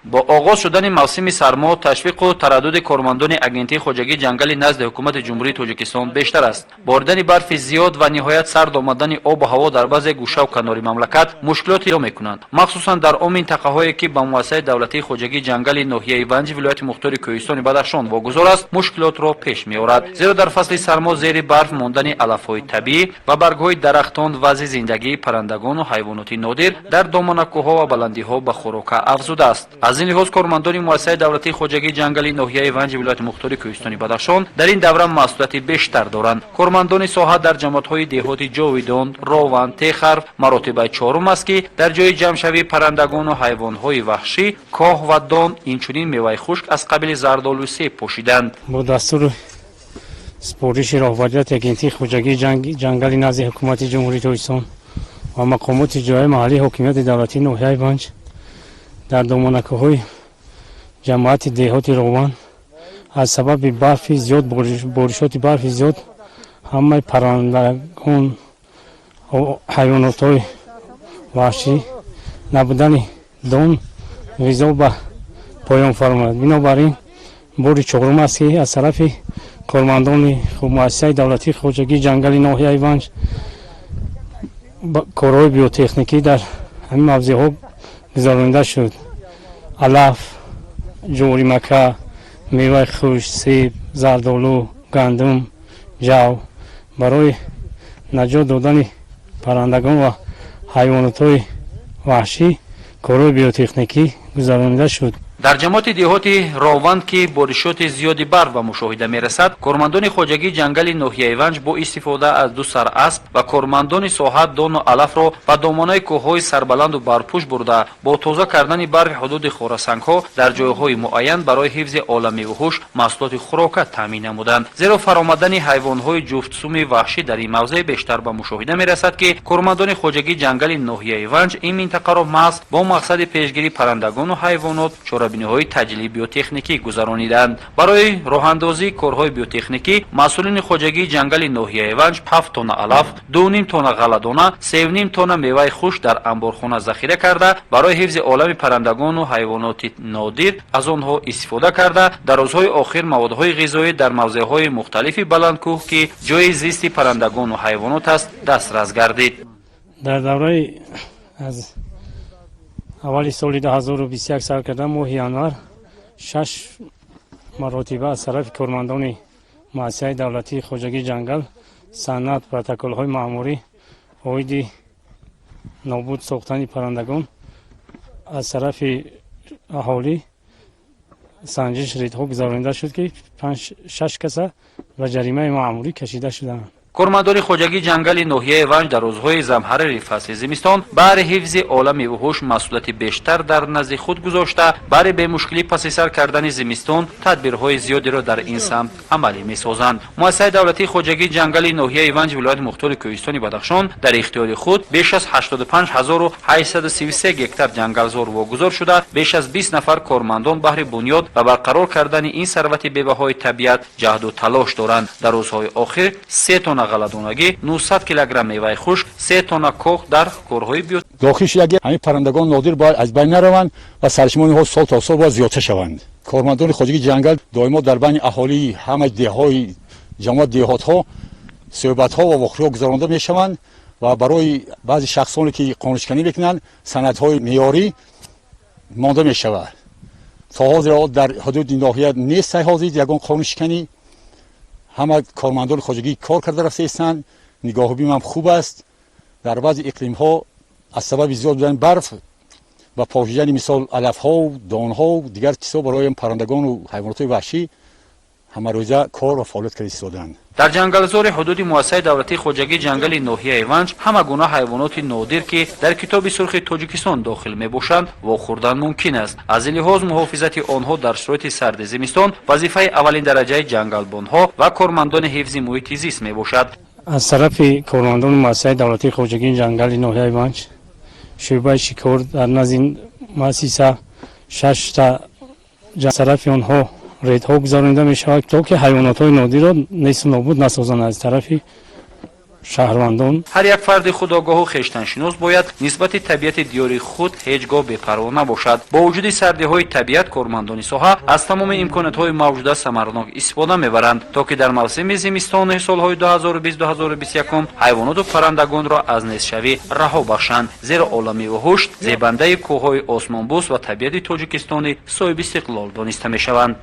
با آغاز شدن موسم سرما تشویق و تردد کارمندان اگنتی خوجگی جنگل نزد حکومت جمهوری تاجیکستان بیشتر است. باردن برف زیاد و نهایت سرد آمدن آب و هوا در بعضی گوشه و کنار مملکت مشکلاتی را میکنند، مخصوصا در آن منطقه‌هایی که به مؤسسه دولتی خوجگی جنگل ناحیه ونج ولایت مختار کوهستان بدخشان واگذار است مشکلات را پیش می‌آورد، زیرا در فصل سرما زیر برف ماندن علف‌های طبیعی و برگ‌های درختان وضع زندگی پرندگان و حیوانات نادر در دامنه‌کوه‌ها و بلندی‌ها به خوراک افزوده است. از این لحاظ کارمندان مؤسسه دولتی خوجگی جنگل ناحیه ونج ولایت مختار کوهستان بدخشان در این دوره مسئولیت بیشتر دارند. کارمندان ساحه در جماعت‌های دهاتی جاویدان، راون، تخرف مراتب چهارم است که در جای جمع‌شوی پرندگان و حیوان‌های وحشی، کاه و دان اینچنین میوه خشک از قبیل زردآلو سیب پوشیدند. با دستور سپارش راهبردی اگنتی خوجگی جنگل نزد حکومت جمهوری تاجیکستان و مقامات جای محلی حکومت دولتی ناحیه ونج در دامنه‌کوه‌های جماعت دهاتی راون از سبب برف زیاد بارشات برف زیاد همه پرندگان و حیوانات وحشی نبودن دان غذا به پایان فرمود. بنابراین بار چهارم است که از طرف کارمندان مؤسسه دولتی خوجگی جنگل ناحیه ونج کارهای بیوتکنیکی در همین موضوعها گذرانده شد. علف، جواری مکه، میوه خشک، سیب، زردآلو، گندم، جو برای نجات دادن پرندگان و حیوانات وحشی کارهای بیوتکنیکی گذرانده شد. در جماعت دهاتی راوند که بارشات زیادی برف و مشاهده میرسد، کارمندان خوجگی جنگل ناحیه ونج با استفاده از دو سر اسب و کارمندان ساحه دان و علف را به دامنه کوههای سربلند و برپوش برده با تازه کردن برف حدود خراسان‌ها در جایهای معین برای حفظ عالم وحوش محصولات خوراک تامین نمودند. زیرا فرآمدن حیوانات جفت‌سوم وحشی در این موضع بیشتر به مشاهده میرسد که کارمندان خوجگی جنگل ناحیه ونج این منطقه را محض با مقصد پیشگیری پرندگان و حیوانات بینی‌های تجلی بیوتکنیکی گذرانیدند. برای راه‌اندازی کارهای بیوتکنیکی مسئولین خوجگی جنگل ناحیه ونج 7 تن علف، 2.5 تن غله‌دانه، 3.5 تن میوه خشک در انبارخانه ذخیره کرده برای حفظ عالم پرندگان و حیوانات نادر از آنها استفاده کرده در روزهای آخر موادهای غذایی در موضع‌های مختلف بلندکوه که جای زیست پرندگان و حیوانات است دسترس گردید. در دوره از اولی سال 2021 سال کردن ماه ینور 6 مراتبه از طرف کارمندان مؤسسه دولتی خوجگی جنگل سند پروتکل‌های مأموری اوید نابود ساختن پرندگان از طرف اهالی سنجش ریدها گذرانده شد که 5-6 کس و جریمه مأموری کشیده شدند. کارمندان خوجگی جنگل ناحیه ونج در روزهای زمحریر فصل زمستان برای حفظ عالم وحوش مسئولیت بیشتر در نزد خود گذاشته برای به مشکلی پس سر کردن زمستان تدبیرهای زیادی را در این سمت عملی می‌سازند. مؤسسه دولتی خوجگی جنگل ناحیه ونج ولایت مختار کوهستان بدخشان در اختیار خود بیش از 85833 هکتار جنگلزار واگذار شده بیش از 20 نفر کارمندان بهر بنیاد و برقرار کردن این ثروت بی‌بهای طبیعت جهد و تلاش دارند. در روزهای آخر 3 تن غله‌دانگی، 900 کیلوگرم میوه خشک، 3 تن کوخ در کارهای بیوت داخلش همین پرندگان نادر باید از بین نروند و سرچشمه ها سال تا سال باید زیادتر شوند. کارمندان خوجگی جنگل دائما در بین اهالی همه دههای جماعت دهات ها صحبت ها و وقایع گذرانده میشوند و برای بعضی شخصانی که قانونشکنی میکنند سندهای معیاری مانده میشود. تا حاضر در حدود ناحیه نیست حاضر یگان قانونشکنی همه کارمندان خوجگی کار کرده رفتند. نگاهبین هم خوب است. در بعضی اقلیم ها از سبب زیاد بودن برف و پاشیدن مثال علف ها و دان ها و دیگر چیزا برای پرندگان و حیوانات وحشی همه روزه کار و فعالیت کردن استفاده‌اند. در جنگلزار حدود مؤسسه دولتی خوجگی جنگل ناحیه ونج همه گونه حیوانات نادر که در کتاب سرخ تاجیکستان داخل میباشند واخوردن ممکن است. از این لحاظ محافظت آنها در شرایط سرد زمستان وظیفه اولین درجه جنگلبانها و کارمندان حفظ محیط زیست میباشد. از طرف کارمندان مؤسسه دولتی خوجگی جنگل ناحیه ونج شعبه شکار در نزد مؤسسه 6 تا طرف آنها ریدها گذرانده می شود تا که حیوانات های نادر را نیست نابود نسازند. از طرف шаҳрвандон ҳар як фарди худогоҳу хештаншинос бояд нисбати табиати диёри худ ҳеҷ гоҳ бепарво набошад. Бо вуҷуди сардиҳои табиат кормандони соҳа аз тамоми имкониятҳои мавҷуда самаранок истифода мебаранд, то ки дар мавсими зимистони солҳои 2020-2021 ҳайвоноту паррандагонро аз нестшавӣ раҳо бахшанд, зеро олами вуҳушт зебандаи кӯҳҳои осмонбӯс ва табиати тоҷикистонӣ соҳиби истиқлол дониста мешаванд.